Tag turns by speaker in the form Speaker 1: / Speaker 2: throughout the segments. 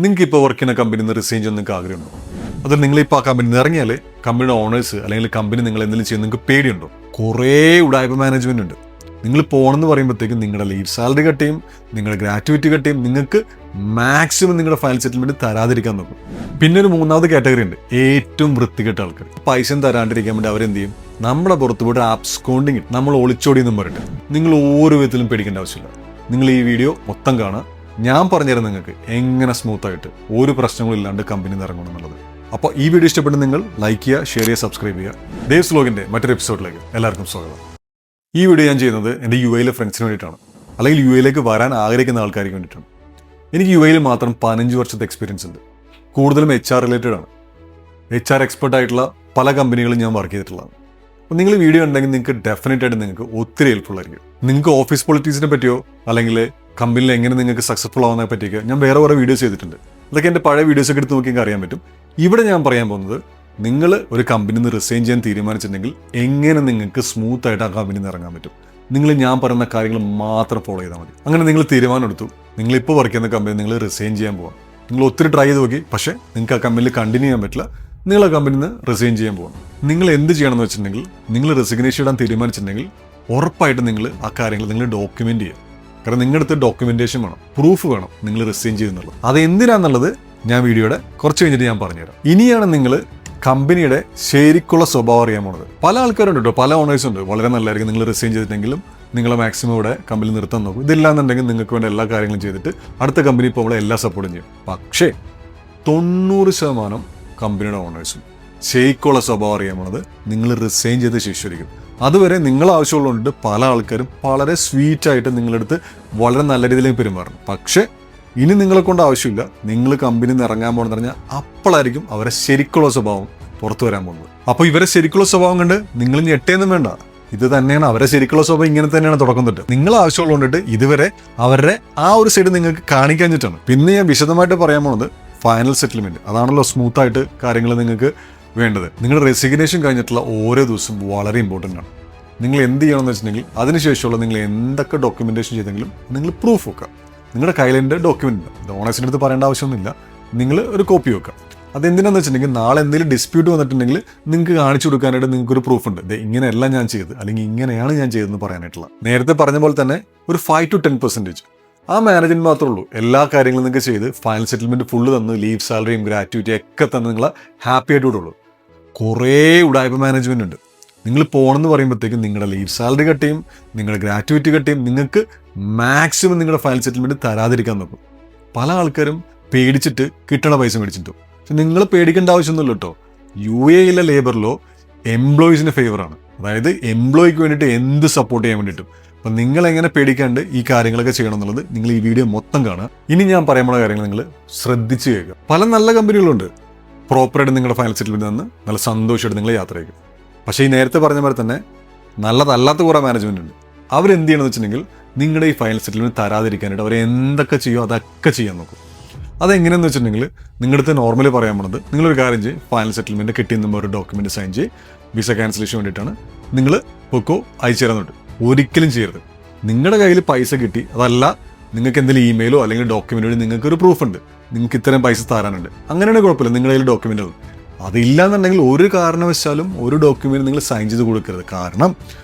Speaker 1: നിങ്ങൾക്ക് ഇപ്പോൾ വർക്ക് ചെയ്യുന്ന കമ്പനിയിൽ നിന്ന് റിസൈൻ ചെയ്യാൻ നിങ്ങൾക്ക് ആഗ്രഹമുണ്ടോ? അത് നിങ്ങളിപ്പോൾ ആ കമ്പനിയിൽ നിന്ന് ഇറങ്ങിയാൽ കമ്പനിയുടെ ഓണേഴ്സ് അല്ലെങ്കിൽ കമ്പനി നിങ്ങൾ എന്തെങ്കിലും ചെയ്യാൻ നിങ്ങൾക്ക് പേടിയുണ്ടോ? കുറേ ഉടായ്പ മാനേജ്മെന്റ് ഉണ്ട്. നിങ്ങൾ പോകണമെന്ന് പറയുമ്പോഴത്തേക്കും നിങ്ങളുടെ ലീവ് സാലറി കട്ട് ചെയ്യും, നിങ്ങളുടെ ഗ്രാറ്റുവിറ്റി കട്ട് ചെയ്യും, നിങ്ങൾക്ക് മാക്സിമം നിങ്ങളുടെ ഫയൽ സെറ്റിൽമെന്റ് തരാതിരിക്കാൻ നോക്കും. പിന്നെ ഒരു മൂന്നാമത് കാറ്റഗറി ഉണ്ട്, ഏറ്റവും വൃത്തികെട്ട ആൾക്കാർ. പൈസ തരാണ്ടിരിക്കാൻ വേണ്ടി അവരെന്ത് ചെയ്യും? നമ്മുടെ പുറത്ത് പോയിട്ട് ആബ്സ്കോണ്ടിങ്, നമ്മൾ ഒളിച്ചോടിയെന്നും പറഞ്ഞിട്ട്. നിങ്ങൾ ഓരോ വിധത്തിലും പേടിക്കേണ്ട ആവശ്യമില്ല. നിങ്ങൾ ഈ വീഡിയോ മൊത്തം കാണുക, ഞാൻ പറഞ്ഞുതരാം നിങ്ങൾക്ക് എങ്ങനെ സ്മൂത്തായിട്ട് ഒരു പ്രശ്നങ്ങളും ഇല്ലാണ്ട് കമ്പനി ഇറങ്ങണം എന്നുള്ളത്. അപ്പോൾ ഈ വീഡിയോ ഇഷ്ടപ്പെട്ട് നിങ്ങൾ ലൈക്ക് ചെയ്യുക, ഷെയർ ചെയ്യുക, സബ്സ്ക്രൈബ് ചെയ്യുക. ദേവ്സ് വ്ലോഗിന്റെ മറ്റൊരു എപ്പിസോഡിലേക്ക് എല്ലാവർക്കും സ്വാഗതം. ഈ വീഡിയോ ഞാൻ ചെയ്യുന്നത് എൻ്റെ യു എയിലെ ഫ്രണ്ട്സിന് വേണ്ടിയിട്ടാണ്, അല്ലെങ്കിൽ യു എയിലേക്ക് വരാൻ ആഗ്രഹിക്കുന്ന ആൾക്കാർക്ക് വേണ്ടിയിട്ടാണ്. എനിക്ക് യു എയിൽ മാത്രം 15 വർഷത്തെ എക്സ്പീരിയൻസ് ഉണ്ട്. കൂടുതലും HR റിലേറ്റഡ് ആണ്. HR എക്സ്പെർട്ട് ആയിട്ടുള്ള പല കമ്പനികളും ഞാൻ വർക്ക് ചെയ്തിട്ടുള്ളതാണ്. അപ്പോൾ നിങ്ങൾ വീഡിയോ ഉണ്ടെങ്കിൽ നിങ്ങൾക്ക് ഡെഫിനറ്റ് ആയിട്ട് നിങ്ങൾക്ക് ഒത്തിരി ഹെൽപ്ഫുൾ ആയിരിക്കും. നിങ്ങൾക്ക് ഓഫീസ് പൊളിറ്റിക്സിനെ പറ്റിയോ അല്ലെങ്കിൽ കമ്പനിയിൽ എങ്ങനെ നിങ്ങൾക്ക് സക്സസ്ഫുൾ ആവുന്നതിനെ പറ്റിയൊക്കെ ഞാൻ വേറെ വീഡിയോസ് ചെയ്തിട്ടുണ്ട്. അതൊക്കെ എൻ്റെ പഴയ വീഡിയോസൊക്കെ എടുത്ത് നോക്കി അറിയാൻ പറ്റും. ഇവിടെ ഞാൻ പറയാൻ പോകുന്നത്, നിങ്ങൾ ഒരു കമ്പനിയിൽ നിന്ന് റിസൈൻ ചെയ്യാൻ തീരുമാനിച്ചിട്ടുണ്ടെങ്കിൽ എങ്ങനെ നിങ്ങൾക്ക് സ്മൂത്ത് ആയിട്ട് ആ കമ്പനിയിൽ നിന്ന് ഇറങ്ങാൻ പറ്റും. നിങ്ങൾ ഞാൻ പറയുന്ന കാര്യങ്ങൾ മാത്രം ഫോളോ ചെയ്താൽ മതി. അങ്ങനെ നിങ്ങൾ തീരുമാനം എടുത്തു, നിങ്ങളിപ്പോൾ വർക്ക് ചെയ്യുന്ന കമ്പനി നിങ്ങൾ റിസൈൻ ചെയ്യാൻ പോകാം. നിങ്ങൾ ഒത്തിരി ട്രൈ ചെയ്ത് നോക്കി, പക്ഷേ നിങ്ങൾക്ക് ആ കമ്പനിയിൽ കണ്ടിന്യൂ ചെയ്യാൻ പറ്റില്ല. നിങ്ങൾ ആ കമ്പനിയിൽ നിന്ന് റിസൈൻ ചെയ്യാൻ പോകാം. നിങ്ങൾ എന്ത് ചെയ്യണമെന്ന് വെച്ചിട്ടുണ്ടെങ്കിൽ, നിങ്ങൾ റെസിഗ്നേഷൻ ഇടാൻ തീരുമാനിച്ചിട്ടുണ്ടെങ്കിൽ ഉറപ്പായിട്ട് നിങ്ങൾ ആ കാര്യങ്ങൾ നിങ്ങൾ ഡോക്യുമെന്റ് ചെയ്യുക. കാരണം നിങ്ങളുടെ അടുത്ത് ഡോക്യുമെന്റേഷൻ വേണം, പ്രൂഫ് വേണം നിങ്ങൾ റിസൈൻ ചെയ്യുന്നുള്ളത്. അത് എന്തിനാന്നുള്ളത് ഞാൻ വീഡിയോയുടെ കുറച്ച് കഴിഞ്ഞിട്ട് ഞാൻ പറഞ്ഞുതരാം. ഇനിയാണ് നിങ്ങൾ കമ്പനിയുടെ ശരിക്കുള്ള സ്വഭാവം അറിയാൻ പോണത്. പല ആൾക്കാരുണ്ട് കേട്ടോ, പല ഓണേഴ്സ് ഉണ്ട്, വളരെ നല്ലതായിരിക്കും. നിങ്ങൾ റിസൈൻ ചെയ്തിട്ടെങ്കിലും നിങ്ങളെ മാക്സിമം ഇവിടെ കമ്പനി നിർത്താൻ നോക്കും. ഇതില്ലാന്നുണ്ടെങ്കിൽ നിങ്ങൾക്ക് വേണ്ട എല്ലാ കാര്യങ്ങളും ചെയ്തിട്ട് അടുത്ത കമ്പനി ഇപ്പോൾ നമ്മളെ എല്ലാ സപ്പോർട്ടും ചെയ്യും. പക്ഷേ 90% കമ്പനിയുടെ ഓണേഴ്സും ശരിക്കുള്ള സ്വഭാവം അറിയാൻ പോണത് നിങ്ങൾ റിസൈൻ ചെയ്ത് ശേഷിക്കും. അതുവരെ നിങ്ങൾ ആവശ്യമുള്ളതുകൊണ്ട് പല ആൾക്കാരും വളരെ സ്വീറ്റായിട്ട് നിങ്ങളടുത്ത് വളരെ നല്ല രീതിയിലേക്ക് പെരുമാറും. പക്ഷേ ഇനി നിങ്ങളെ കൊണ്ട് ആവശ്യമില്ല. നിങ്ങൾ കമ്പനിയിൽ നിന്ന് ഇറങ്ങാൻ പോകണമെന്ന് പറഞ്ഞാൽ അപ്പോഴായിരിക്കും അവരെ ശരിക്കുള്ള സ്വഭാവം പുറത്തു വരാൻ പോകുന്നത്. അപ്പോൾ ഇവരെ ശരിക്കുള്ള സ്വഭാവം കണ്ട് നിങ്ങൾ ഞെട്ടേന്നും വേണ്ട. ഇത് തന്നെയാണ് അവരെ ശരിക്കുള്ള സ്വഭാവം. ഇങ്ങനെ തന്നെയാണ് തുടക്കം തൊട്ട്. നിങ്ങൾ ആവശ്യമുള്ളതുകൊണ്ടിട്ട് ഇതുവരെ അവരുടെ ആ ഒരു സൈഡ് നിങ്ങൾക്ക് കാണിക്കാഞ്ഞിട്ടാണ്. പിന്നെ ഞാൻ വിശദമായിട്ട് പറയാൻ പോകുന്നത് ഫൈനൽ സെറ്റിൽമെന്റ്. അതാണല്ലോ സ്മൂത്തായിട്ട് കാര്യങ്ങൾ നിങ്ങൾക്ക് വേണ്ടത്. നിങ്ങളുടെ റെസിഗ്നേഷൻ കഴിഞ്ഞിട്ടുള്ള ഓരോ ദിവസവും വളരെ ഇമ്പോർട്ടൻ്റ് ആണ്. നിങ്ങൾ എന്ത് ചെയ്യണമെന്ന് വെച്ചിട്ടുണ്ടെങ്കിൽ അതിനുശേഷമുള്ള നിങ്ങൾ എന്തൊക്കെ ഡോക്യുമെന്റേഷൻ ചെയ്തെങ്കിലും നിങ്ങൾ പ്രൂഫ് വെക്കുക. നിങ്ങളുടെ കയ്യിലെ ഡോക്യുമെന്റ് ഉണ്ട്, ഓണേഴ്സിൻ്റെ അടുത്ത് പറയേണ്ട ആവശ്യമൊന്നുമില്ല. നിങ്ങൾ ഒരു കോപ്പി വെക്കുക. അതെന്തിനാന്ന് വെച്ചിട്ടുണ്ടെങ്കിൽ നാളെ എന്തെങ്കിലും ഡിസ്പ്യൂട്ട് വന്നിട്ടുണ്ടെങ്കിൽ നിങ്ങൾക്ക് കാണിച്ചു കൊടുക്കാനായിട്ട് നിങ്ങൾക്ക് ഒരു പ്രൂഫ് ഉണ്ട്. ഇങ്ങനെയല്ല ഞാൻ ചെയ്തത്, അല്ലെങ്കിൽ ഇങ്ങനെയാണ് ഞാൻ ചെയ്തതെന്ന് പറയാനായിട്ടുള്ള. നേരത്തെ പറഞ്ഞ പോലെ തന്നെ ഒരു 5 to 10% ആ മാനേജ്മെന്റ് മാത്രമേ ഉള്ളൂ എല്ലാ കാര്യങ്ങളും നിങ്ങൾക്ക് ചെയ്ത് ഫൈനൽ സെറ്റിൽമെന്റ് ഫുള്ള് തന്ന് ലീവ് സാലറിയും ഗ്രാറ്റുവിറ്റി ഒക്കെ തന്ന് നിങ്ങളെ ഹാപ്പി ആയിട്ട് വിടുള്ളൂ. കുറേ ഉടായ്പ മാനേജ്മെന്റ് ഉണ്ട്. നിങ്ങൾ പോകണമെന്ന് പറയുമ്പോഴത്തേക്കും നിങ്ങളുടെ ലീവ് സാലറി കട്ട് ചെയ്യും, നിങ്ങളുടെ ഗ്രാറ്റുവിറ്റി കട്ട് ചെയ്യും, നിങ്ങൾക്ക് മാക്സിമം നിങ്ങളുടെ ഫയൽ സെറ്റിൽമെന്റ് തരാതിരിക്കാൻ നോക്കും. പല ആൾക്കാരും പേടിച്ചിട്ട് കിട്ടണ പൈസ മേടിച്ചിട്ടും. പക്ഷെ നിങ്ങൾ പേടിക്കേണ്ട ആവശ്യമൊന്നുമില്ല കേട്ടോ. UAE ലേബർ ലോ എംപ്ലോയീസിന് ഫേവറാണ്. അതായത് എംപ്ലോയിക്ക് വേണ്ടിയിട്ട് എന്ത് സപ്പോർട്ട് ചെയ്യാൻ വേണ്ടിയിട്ടും. അപ്പം നിങ്ങൾ എങ്ങനെ പേടിക്കാണ്ട് ഈ കാര്യങ്ങളൊക്കെ ചെയ്യണം എന്നുള്ളത് നിങ്ങൾ ഈ വീഡിയോ മൊത്തം കാണുക. ഇനി ഞാൻ പറയുന്ന കാര്യങ്ങൾ നിങ്ങൾ ശ്രദ്ധിച്ച് കേൾക്കുക. പല നല്ല കമ്പനികളുണ്ട്, പ്രോപ്പറായിട്ട് നിങ്ങളുടെ ഫൈനൽ സെറ്റിൽമെന്റ് നിന്ന് നല്ല സന്തോഷമായിട്ട് നിങ്ങൾ യാത്ര ചെയ്യുക. പക്ഷേ ഈ നേരത്തെ പറഞ്ഞ പോലെ തന്നെ നല്ലതല്ലാത്ത കുറേ മാനേജ്മെന്റ് ഉണ്ട്. അവരെന്ത് ചെയ്യണമെന്ന് വെച്ചിട്ടുണ്ടെങ്കിൽ നിങ്ങളുടെ ഈ ഫൈനൽ സെറ്റിൽമെന്റ് തരാതിരിക്കാനായിട്ട് അവർ എന്തൊക്കെ ചെയ്യുമോ അതൊക്കെ ചെയ്യാൻ നോക്കും. അതെങ്ങനെയെന്ന് വെച്ചിട്ടുണ്ടെങ്കിൽ നിങ്ങളുടെ അടുത്ത് നോർമലി പറയാൻ പോണത്, നിങ്ങളൊരു കാര്യം ചെയ്യും, ഫൈനൽ സെറ്റിൽമെന്റ് കിട്ടിയെന്നുമ്പോൾ ഒരു ഡോക്യുമെന്റ് സൈൻ ചെയ്യും, വിസ ക്യാൻസലേഷൻ വേണ്ടിയിട്ടാണ് നിങ്ങൾ പൊക്കോ അയച്ചു തരാന്നുണ്ട്. ഒരിക്കലും ചെയ്യരുത്. നിങ്ങളുടെ കയ്യിൽ പൈസ കിട്ടി, അതല്ല നിങ്ങൾക്ക് എന്തെങ്കിലും ഇമെയിലോ അല്ലെങ്കിൽ ഡോക്യുമെന്റ് വഴി നിങ്ങൾക്ക് ഒരു പ്രൂഫ് ഉണ്ട്, നിങ്ങൾക്ക് ഇത്രയും പൈസ തരാനുണ്ട്, അങ്ങനെയാണെങ്കിൽ കുഴപ്പമില്ല. നിങ്ങളുടെ കയ്യിൽ ഡോക്യുമെന്റ് ഉള്ളൂ. അതില്ലാന്നുണ്ടെങ്കിൽ ഒരു കാരണവശാലും ഒരു ഡോക്യുമെന്റ് നിങ്ങൾ സൈൻ ചെയ്ത് കൊടുക്കരുത്. കാരണം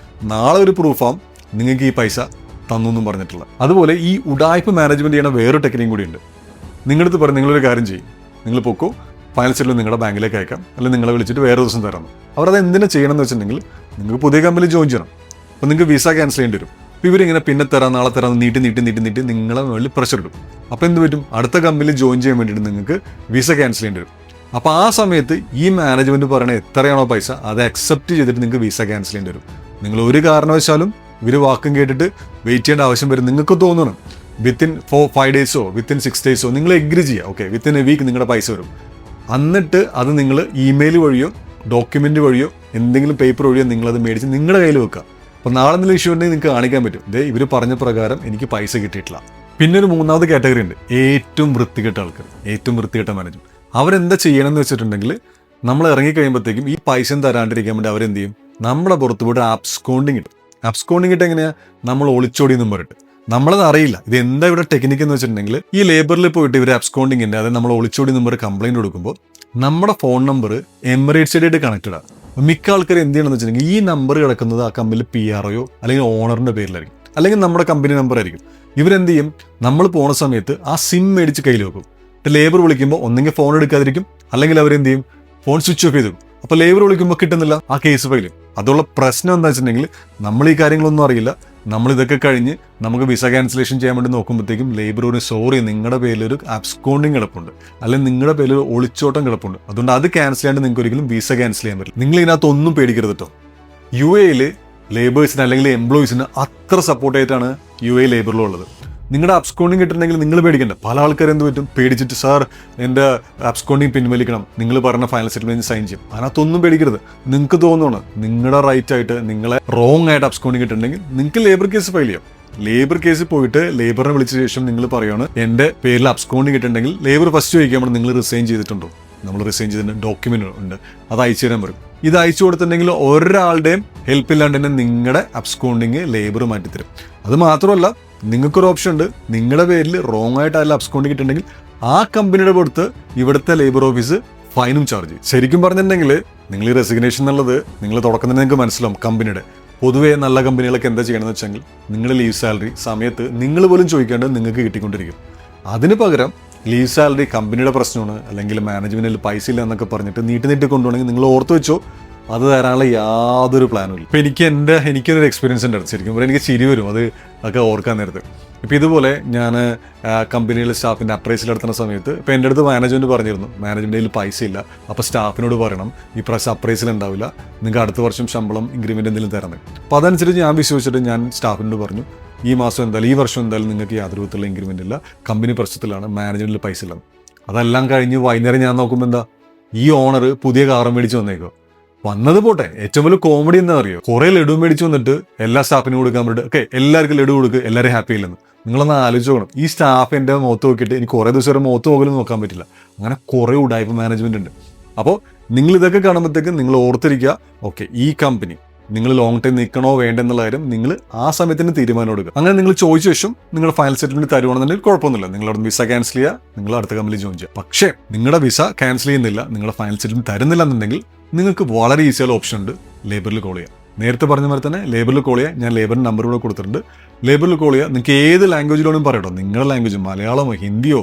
Speaker 1: നാളെ ഒരു പ്രൂഫാം നിങ്ങൾക്ക് ഈ പൈസ തന്നു എന്നും പറഞ്ഞിട്ടുള്ള. അതുപോലെ ഈ ഉടായ്പ മാനേജ്മെന്റ് ചെയ്യണ വേറൊരു ടെക്നിക്കും കൂടി ഉണ്ട്. നിങ്ങളടുത്ത് പറയും, നിങ്ങളൊരു കാര്യം ചെയ്യും, നിങ്ങൾ പൊക്കോ ഫൈനൽ സെറ്റിൽമെന്റ് നിങ്ങളുടെ ബാങ്കിലേക്ക് അയക്കാം, അല്ലെങ്കിൽ നിങ്ങളെ വിളിച്ചിട്ട് വേറെ ദിവസം തരാമെന്ന്. അവരത് എന്തിനാ ചെയ്യണമെന്ന് വെച്ചിട്ടുണ്ടെങ്കിൽ നിങ്ങൾക്ക് പുതിയ കമ്പനിയിൽ ജോയിൻ ചെയ്യണം. അപ്പോൾ നിങ്ങൾക്ക് വിസ ക്യാൻസൽ ചെയ്യേണ്ടി വരും. അപ്പോൾ ഇവരിങ്ങനെ പിന്നെ തരാം നാളെ തരാം നീട്ടി നിങ്ങളെ മുകളിൽ പ്രഷർ ഇടും. അപ്പോൾ എന്ത് പറ്റും? അടുത്ത കമ്പനിയിൽ ജോയിൻ ചെയ്യാൻ വേണ്ടിയിട്ട് നിങ്ങൾക്ക് വിസ ക്യാൻസൽ ചെയ്യേണ്ടി വരും. അപ്പോൾ ആ സമയത്ത് ഈ മാനേജ്മെന്റ് പറയണ എത്രയാണോ പൈസ അത് അക്സെപ്റ്റ് ചെയ്തിട്ട് നിങ്ങൾക്ക് വിസ ക്യാൻസൽ ചെയ്യേണ്ടി വരും. നിങ്ങൾ ഒരു കാരണവശാലും ഇവർ വാക്കും കേട്ടിട്ട് വെയിറ്റ് ചെയ്യേണ്ട ആവശ്യം വരും. നിങ്ങൾക്ക് തോന്നണം വിത്തിൻ 5 daysോ വിത്തിൻ 6 daysോ നിങ്ങൾ എഗ്രി ചെയ്യുക. ഓക്കെ, വിത്തിൻ എ വീക്ക് നിങ്ങളുടെ പൈസ വരും. എന്നിട്ട് അത് നിങ്ങൾ ഇമെയിൽ വഴിയോ ഡോക്യുമെന്റ് വഴിയോ എന്തെങ്കിലും പേപ്പർ വഴിയോ നിങ്ങളത് മേടിച്ച് നിങ്ങളുടെ കയ്യിൽ വെക്കുക. അപ്പോൾ നാളെ എന്തെങ്കിലും ഇഷ്യൂ ഉണ്ടെങ്കിൽ നിങ്ങൾക്ക് കാണിക്കാൻ പറ്റും, ഇവർ പറഞ്ഞ പ്രകാരം എനിക്ക് പൈസ കിട്ടിയിട്ടില്ല. പിന്നെ ഒരു മൂന്നാമത് കാറ്റഗറി ഉണ്ട്, ഏറ്റവും വൃത്തികെട്ട ആൾക്കാർ, ഏറ്റവും വൃത്തികെട്ട മാനേജ്മെന്റ്. അവരെന്താ ചെയ്യണമെന്ന് വെച്ചിട്ടുണ്ടെങ്കിൽ, നമ്മൾ ഇറങ്ങി കഴിയുമ്പോഴത്തേക്കും ഈ പൈസ തരാണ്ടിരിക്കാൻ വേണ്ടി അവരെന്ത് ചെയ്യും? നമ്മുടെ പുറത്ത് പോയിട്ട് ആബ്സ്കോണ്ടിങ് ഇട്ടും. അബ്സ്കോണ്ടിങ് ഇട്ട് എങ്ങനെയാ? നമ്മൾ ഒളിച്ചോടിയെന്നും പറഞ്ഞിട്ട് നമ്മളത് അറിയില്ല. ഇത് എന്താ ഇവിടെ ടെക്നിക്ക് എന്ന് വെച്ചിട്ടുണ്ടെങ്കിൽ ഈ ലേബറിൽ പോയിട്ട് ഇവർ അബ്സ്കോണ്ടിങ്ങിൻ്റെ അതായത് നമ്മൾ ഒളിച്ചോടി നമ്പർ കംപ്ലൈൻറ്റ് കൊടുക്കുമ്പോൾ നമ്മുടെ ഫോൺ നമ്പർ എമിറേറ്റ്സ് ആയിട്ട് കണക്റ്റഡ് ആണ്. മിക്ക ആൾക്കാർ എന്ത് ചെയ്യണമെന്ന് വെച്ചിട്ടുണ്ടെങ്കിൽ ഈ നമ്പർ കിടക്കുന്നത് ആ കമ്പനിയിൽ PRO അല്ലെങ്കിൽ ഓണറിൻ്റെ പേരിലായിരിക്കും, അല്ലെങ്കിൽ നമ്മുടെ കമ്പനി നമ്പർ ആയിരിക്കും. ഇവരെന്ത് ചെയ്യും, നമ്മൾ പോണ സമയത്ത് ആ സിം മേടിച്ച് കയ്യിൽ വെക്കും. ലേബർ വിളിക്കുമ്പോൾ ഒന്നെങ്കിൽ ഫോൺ എടുക്കാതിരിക്കും, അല്ലെങ്കിൽ അവരെന്ത് ചെയ്യും, ഫോൺ സ്വിച്ച് ഓഫ് ചെയ്തു. അപ്പോൾ ലേബർ വിളിക്കുമ്പോൾ കിട്ടുന്നില്ല ആ കേസ് ഫയലും. അതുള്ള പ്രശ്നം എന്താ വെച്ചിട്ടുണ്ടെങ്കിൽ നമ്മൾ ഈ കാര്യങ്ങളൊന്നും അറിയില്ല. നമ്മൾ ഇതൊക്കെ കഴിഞ്ഞ് നമുക്ക് വിസ ക്യാൻസലേഷൻ ചെയ്യാൻ വേണ്ടി നോക്കുമ്പോഴത്തേക്കും ലേബർ ഒരു സോറി നിങ്ങളുടെ പേരിലൊരു അബ്സ്കോണ്ടിങ് കിടപ്പുണ്ട്, അല്ലെങ്കിൽ നിങ്ങളുടെ പേരിൽ ഒളിച്ചോട്ടം കിടപ്പുണ്ട്, അതുകൊണ്ട് അത് ക്യാൻസൽ ചെയ്യാണ്ട് നിങ്ങൾക്ക് ഒരിക്കലും വിസ ക്യാൻസൽ ചെയ്യാൻ പറ്റില്ല. നിങ്ങൾ ഇതിനകത്ത് ഒന്നും പേടിക്കരുത് കേട്ടോ. UAE ലേബേഴ്സിന് അല്ലെങ്കിൽ എംപ്ലോയീസിന് അത്ര സപ്പോർട്ടായിട്ടാണ് UAE ലേബറിലുള്ളത്. നിങ്ങളുടെ അബ്സ്കോണ്ടിങ് കിട്ടണമെങ്കിൽ നിങ്ങൾ പേടിക്കണ്ട. പല ആൾക്കാർ എന്ത് പറ്റും, പേടിച്ചിട്ട് സാർ എൻ്റെ അബ്സ്കോണ്ടിങ് പിൻവലിക്കണം, നിങ്ങൾ പറഞ്ഞ ഫൈനൽ സെറ്റിൽമെന്റ് സൈൻ ചെയ്യും. അതിനകത്തൊന്നും പേടിക്കരുത്. നിങ്ങൾക്ക് തോന്നുന്നു നിങ്ങളുടെ റൈറ്റ് ആയിട്ട് നിങ്ങളെ റോങ് ആയിട്ട് അബ്സ്കോണ്ടിങ് കിട്ടുന്നുണ്ടെങ്കിൽ നിങ്ങൾക്ക് ലേബർ കേസ് ഫയൽ ചെയ്യാം. ലേബർ കേസിൽ പോയിട്ട് ലേബറിനെ വിളിച്ച ശേഷം നിങ്ങൾ പറയുകയാണ് എൻ്റെ പേരിൽ അബ്സ്കോണ്ടിങ് കിട്ടുന്നുണ്ടെങ്കിൽ ലേബർ ഫസ്റ്റ് ചോദിക്കാൻ നിങ്ങൾ റിസൈൻ ചെയ്തിട്ടുണ്ടോ, നമ്മൾ റിസൈൻ ചെയ്തിട്ടുണ്ട്, ഡോക്യുമെന്റ് ഉണ്ട്, അത് അയച്ചു തരാൻ പറയും. ഇത് അയച്ചു കൊടുത്തിട്ടുണ്ടെങ്കിൽ ഒരാളുടെയും ഹെൽപ്പ് ഇല്ലാണ്ട് തന്നെ നിങ്ങളുടെ അബ്സ്കോണ്ടിങ് ലേബർ മാറ്റിത്തരും. അത് മാത്രമല്ല നിങ്ങൾക്കൊരു ഓപ്ഷൻ ഉണ്ട്, നിങ്ങളുടെ പേരിൽ റോങ് ആയിട്ട് അതിൽ അബ്സ്കോണ്ടിങ് കിട്ടുന്നുണ്ടെങ്കിൽ ആ കമ്പനിയുടെ പുറത്ത് ഇവിടുത്തെ ലേബർ ഓഫീസ് ഫൈനും ചാർജ് ചെയ്യും. ശരിക്കും പറഞ്ഞിട്ടുണ്ടെങ്കിൽ നിങ്ങൾ ഈ റെസിഗ്നേഷൻ എന്നുള്ളത് നിങ്ങൾ തുടക്കം തന്നെ നിങ്ങൾക്ക് മനസ്സിലാവും. കമ്പനിയുടെ പൊതുവേ നല്ല കമ്പനികളൊക്കെ എന്താ ചെയ്യണമെന്ന് വെച്ചെങ്കിൽ നിങ്ങളുടെ ലീവ് സാലറി സമയത്ത് നിങ്ങൾ പോലും ചോദിക്കാണ്ട് നിങ്ങൾക്ക് കിട്ടിക്കൊണ്ടിരിക്കും. അതിന് പകരം ലീവ് സാലറി കമ്പനിയുടെ പ്രശ്നമാണ്, അല്ലെങ്കിൽ മാനേജ്മെന്റിൽ പൈസ ഇല്ല എന്നൊക്കെ പറഞ്ഞിട്ട് നീട്ടി കൊണ്ടുപോകണമെങ്കിൽ നിങ്ങൾ ഓർത്ത് വെച്ചോ, അത് തരാനുള്ള യാതൊരു പ്ലാനും ഇല്ല. ഇപ്പം എനിക്കൊരു എക്സ്പീരിയൻസ് ഉണ്ടായിരുന്നു. ശരിക്കും പറഞ്ഞാൽ എനിക്ക് ചിരി വരും അതൊക്കെ ഓർക്കാൻ നേരത്ത്. ഇപ്പം ഇതുപോലെ ഞാൻ കമ്പനിയിലെ സ്റ്റാഫിൻ്റെ അപ്രൈസിൽ നടത്തുന്ന സമയത്ത് ഇപ്പം എൻ്റെ അടുത്ത് മാനേജ്മെൻറ്റ് പറഞ്ഞിരുന്നു, മാനേജ്മെൻറ്റിൽ പൈസ ഇല്ല, അപ്പോൾ സ്റ്റാഫിനോട് പറയണം ഈ പ്രാവശ്യം അപ്രൈസിൽ ഉണ്ടാവില്ല, നിങ്ങൾക്ക് അടുത്ത വർഷം ശമ്പളം ഇൻക്രിമെൻറ്റ് എന്തെങ്കിലും തരണം. അപ്പോൾ അതനുസരിച്ച് ഞാൻ വിശ്വസിച്ചിട്ട് ഞാൻ സ്റ്റാഫിനോട് പറഞ്ഞു, ഈ വർഷം എന്തായാലും നിങ്ങൾക്ക് യാതൊരു വിധത്തിലുള്ള ഇൻക്രിമെൻ്റ് ഇല്ല, കമ്പനി പ്രശ്നത്തിലാണ്, മാനേജ്മെൻറ്റിൽ പൈസ ഇല്ല. അതെല്ലാം കഴിഞ്ഞ് വൈകുന്നേരം ഞാൻ നോക്കുമ്പോൾ എന്താ, ഈ ഓണർ പുതിയ കാറും മേടിച്ച് വന്നേക്കോ. വന്നത് പോട്ടെ, ഏറ്റവും വലിയ കോമഡി എന്താ അറിയോ, കുറെ ലഡു മേടിച്ചു വന്നിട്ട് എല്ലാ സ്റ്റാഫിനും കൊടുക്കാൻ വേണ്ടിയിട്ട് എല്ലാവർക്കും ലഡു കൊടുക്കുക, എല്ലാവരും ഹാപ്പി ഇല്ലെന്ന്. നിങ്ങളൊന്ന് ആലോചിച്ച് നോക്കണം. ഈ സ്റ്റാഫ് എൻ്റെ മുഖത്ത് നോക്കിയിട്ട് എനിക്ക് കുറേ ദിവസം വരെ മുഖത്ത് പോകലും നോക്കാൻ പറ്റില്ല. അങ്ങനെ കുറേ ഉഡായിപ്പ് മാനേജ്മെന്റ് ഉണ്ട്. അപ്പോൾ നിങ്ങൾ ഇതൊക്കെ കാണുമ്പോഴത്തേക്കും നിങ്ങൾ ഓർത്തിരിക്കുക, ഈ കമ്പനി നിങ്ങൾ ലോങ് ടൈം നിൽക്കണോ വേണ്ടെന്നുള്ള കാര്യം നിങ്ങൾ ആ സമയത്തിന് തീരുമാനം എടുക്കുക. അങ്ങനെ നിങ്ങൾ ചോദിച്ച ശേഷം നിങ്ങൾ ഫൈനൽ സെറ്റിൽമെന്റ് തരുവാണെന്നുണ്ടെങ്കിൽ കുഴപ്പമൊന്നുമില്ല, നിങ്ങൾ അവിടെ വിസ ക്യാൻസൽ ചെയ്യുക, നിങ്ങൾ അടുത്ത കമ്പനി ജോയിൻ ചെയ്യുക. പക്ഷേ നിങ്ങളുടെ വിസ ക്യാൻസൽ ചെയ്യുന്നില്ല, നിങ്ങളുടെ ഫൈനൽ സെറ്റിൽമെന്റ് തരുന്നില്ല എന്നുണ്ടെങ്കിൽ നിങ്ങൾക്ക് വളരെ ഈസിയുള്ള ഓപ്ഷൻ ഉണ്ട്, ലേബറിൽ കോൾ ചെയ്യുക. നേരത്തെ പറഞ്ഞ പോലെ തന്നെ ലേബറിൽ കോൾ ചെയ്യുക. ഞാൻ ലേബറിൻ്റെ നമ്പർ കൂടെ കൊടുത്തിട്ടുണ്ട്. ലേബറിൽ കോൾ ചെയ്യുക. നിങ്ങൾക്ക് ഏത് ലാംഗ്വേജിലോടും പറയട്ടോ, നിങ്ങളുടെ ലാംഗ്വേജ് മലയാളമോ ഹിന്ദിയോ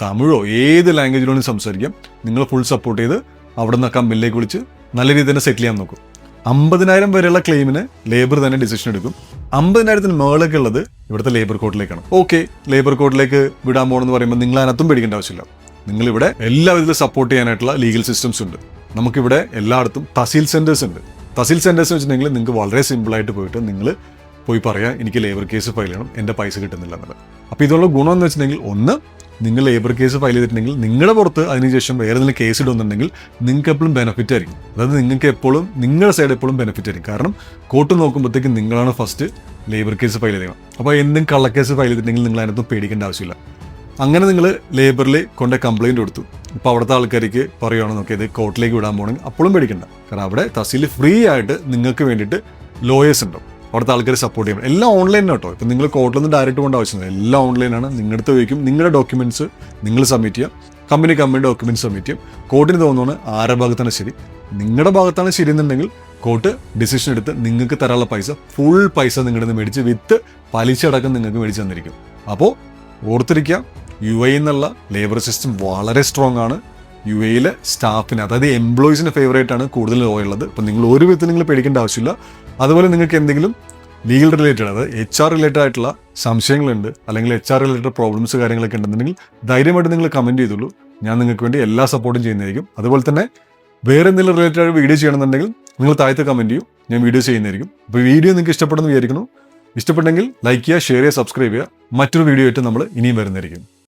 Speaker 1: തമിഴോ ഏത് ലാംഗ്വേജിലോടും സംസാരിക്കാം. നിങ്ങൾ ഫുൾ സപ്പോർട്ട് ചെയ്ത് അവിടെ നിന്ന് കമ്പനിയിലേക്ക് വിളിച്ച് നല്ല രീതിയിൽ തന്നെ സെറ്റിൽ ചെയ്യാൻ നോക്കും. 50,000 വരെയുള്ള ക്ലെയിമിന് ലേബർ തന്നെ ഡിസിഷൻ എടുക്കും. 50,000 മേളൊക്കെ ഉള്ളത് ഇവിടുത്തെ ലേബർ കോർട്ടിലേക്കാണ്. ലേബർ കോർട്ടിലേക്ക് വിടാൻ പോകണമെന്ന് പറയുമ്പോൾ നിങ്ങൾ അതിനകത്തും പേടിക്കേണ്ട ആവശ്യമില്ല. നിങ്ങളിവിടെ എല്ലാ വിധത്തിലും സപ്പോർട്ട് ചെയ്യാനായിട്ടുള്ള ലീഗൽ സിസ്റ്റംസ് ഉണ്ട്. നമുക്കിവിടെ എല്ലായിടത്തും തഹസീൽ സെന്റേഴ്സ് ഉണ്ട്. തഹസീൽ സെന്റേഴ്സ് വെച്ചിട്ടുണ്ടെങ്കിൽ നിങ്ങൾക്ക് വളരെ സിമ്പിളായിട്ട് പോയിട്ട് നിങ്ങൾ പോയി പറയാം, എനിക്ക് ലേബർ കേസ് ഫയൽ ചെയ്യണം, എൻ്റെ പൈസ കിട്ടുന്നില്ല എന്നുള്ളത്. അപ്പോൾ ഇതുള്ള ഗുണം എന്ന് വെച്ചിട്ടുണ്ടെങ്കിൽ, ഒന്ന്, നിങ്ങൾ ലേബർ കേസ് ഫയൽ ചെയ്തിട്ടുണ്ടെങ്കിൽ നിങ്ങളുടെ പുറത്ത് അതിനുശേഷം വേറെ എന്തെങ്കിലും കേസ് ഇടുന്നുണ്ടെങ്കിൽ നിങ്ങൾക്ക് എപ്പോഴും ബെനിഫിറ്റ് ആയിരിക്കും. അതായത് നിങ്ങൾക്ക് എപ്പോഴും നിങ്ങളുടെ സൈഡ് എപ്പോഴും ബെനിഫിറ്റ് ആയിരിക്കും. കാരണം കോർട്ട് നോക്കുമ്പോഴത്തേക്കും നിങ്ങളാണ് ഫസ്റ്റ് ലേബർ കേസ് ഫയൽ ചെയ്യണം. അപ്പോൾ എന്തും കള്ളക്കേസ് ഫയൽ ചെയ്തിട്ടുണ്ടെങ്കിൽ നിങ്ങൾ അതിനകത്തും പേടിക്കേണ്ട ആവശ്യമില്ല. അങ്ങനെ നിങ്ങൾ ലേബറിൽ കൊണ്ട് കംപ്ലയിൻറ്റ് കൊടുത്തു, ഇപ്പോൾ അവിടുത്തെ ആൾക്കാർക്ക് പറയുകയാണെന്ന് ഇത് കോർട്ടിലേക്ക് വിടാൻ പോകണമെങ്കിൽ അപ്പോഴും പേടിക്കണ്ട. കാരണം അവിടെ തഹസീൽ ഫ്രീ ആയിട്ട് നിങ്ങൾക്ക് വേണ്ടിയിട്ട് ലോയേഴ്സ് ഉണ്ടാവും, അവിടുത്തെ ആൾക്കാർ സപ്പോർട്ട് ചെയ്യണം. എല്ലാം ഓൺലൈനാണ് കേട്ടോ. ഇപ്പം നിങ്ങൾ കോർട്ടിലൊന്നും ഡയറക്റ്റ് പോകേണ്ട ആവശ്യമില്ല, എല്ലാം ഓൺലൈനാണ്. നിങ്ങളുടെ അടുത്ത് ചോദിക്കും, നിങ്ങളുടെ ഡോക്യുമെൻറ്റ്സ് നിങ്ങൾ സബ്മിറ്റ് ചെയ്യാം, കമ്പനി ഡോക്യുമെൻറ്റ്സ് സബ്മിറ്റ് ചെയ്യും. കോർട്ടിന് തോന്നുന്നു ആരുടെ ഭാഗത്താണ് ശരി, നിങ്ങളുടെ ഭാഗത്താണ് ശരി എന്നുണ്ടെങ്കിൽ കോർട്ട് ഡിസിഷൻ എടുത്ത് നിങ്ങൾക്ക് തരാനുള്ള ഫുൾ പൈസ നിങ്ങളുടെ നിന്ന് മേടിച്ച് വിത്ത് പലിശ അടക്കം നിങ്ങൾക്ക് മേടിച്ച് തന്നിരിക്കും. അപ്പോൾ ഓർത്തിരിക്കുക, UAE എന്നുള്ള ലേബർ സിസ്റ്റം വളരെ സ്ട്രോങ് ആണ്. UAE സ്റ്റാഫിന്, അതായത് എംപ്ലോയീസിന് ഫേവറേറ്റ് ആണ് കൂടുതൽ ലോ ഉള്ളത്. അപ്പം നിങ്ങൾ ഒരു വിധത്തിൽ നിങ്ങൾ പേടിക്കേണ്ട ആവശ്യമില്ല. അതുപോലെ നിങ്ങൾക്ക് എന്തെങ്കിലും ലീഗൽ റിലേറ്റഡ്, അതായത് HR റിലേറ്റഡ് ആയിട്ടുള്ള സംശയങ്ങളുണ്ട്, അല്ലെങ്കിൽ HR റിലേറ്റഡ് പ്രോബ്ലംസ് കാര്യങ്ങളൊക്കെ ഉണ്ടെന്നുണ്ടെങ്കിൽ ധൈര്യമായിട്ട് നിങ്ങൾ കമൻറ്റ് ചെയ്തുള്ളൂ. ഞാൻ നിങ്ങൾക്ക് വേണ്ടി എല്ലാ സപ്പോർട്ടും ചെയ്യുന്നതായിരിക്കും. അതുപോലെ തന്നെ വേറെ എന്തെങ്കിലും റിലേറ്റഡ് ആയിട്ട് വീഡിയോ ചെയ്യണമെന്നുണ്ടെങ്കിൽ നിങ്ങൾ താഴത്ത് കമൻറ്റ് ചെയ്യൂ, ഞാൻ വീഡിയോ ചെയ്യുന്നതായിരിക്കും. അപ്പോൾ വീഡിയോ നിങ്ങൾക്ക് ഇഷ്ടപ്പെടുന്നു വിചാരിക്കുന്നു. ഇഷ്ടപ്പെട്ടെങ്കിൽ ലൈക്ക് ചെയ്യുക, ഷെയർ ചെയ്യുക, സബ്സ്ക്രൈബ് ചെയ്യുക. മറ്റൊരു വീഡിയോ ആയിട്ട് നമ്മൾ ഇനിയും വരുന്നതായിരിക്കും.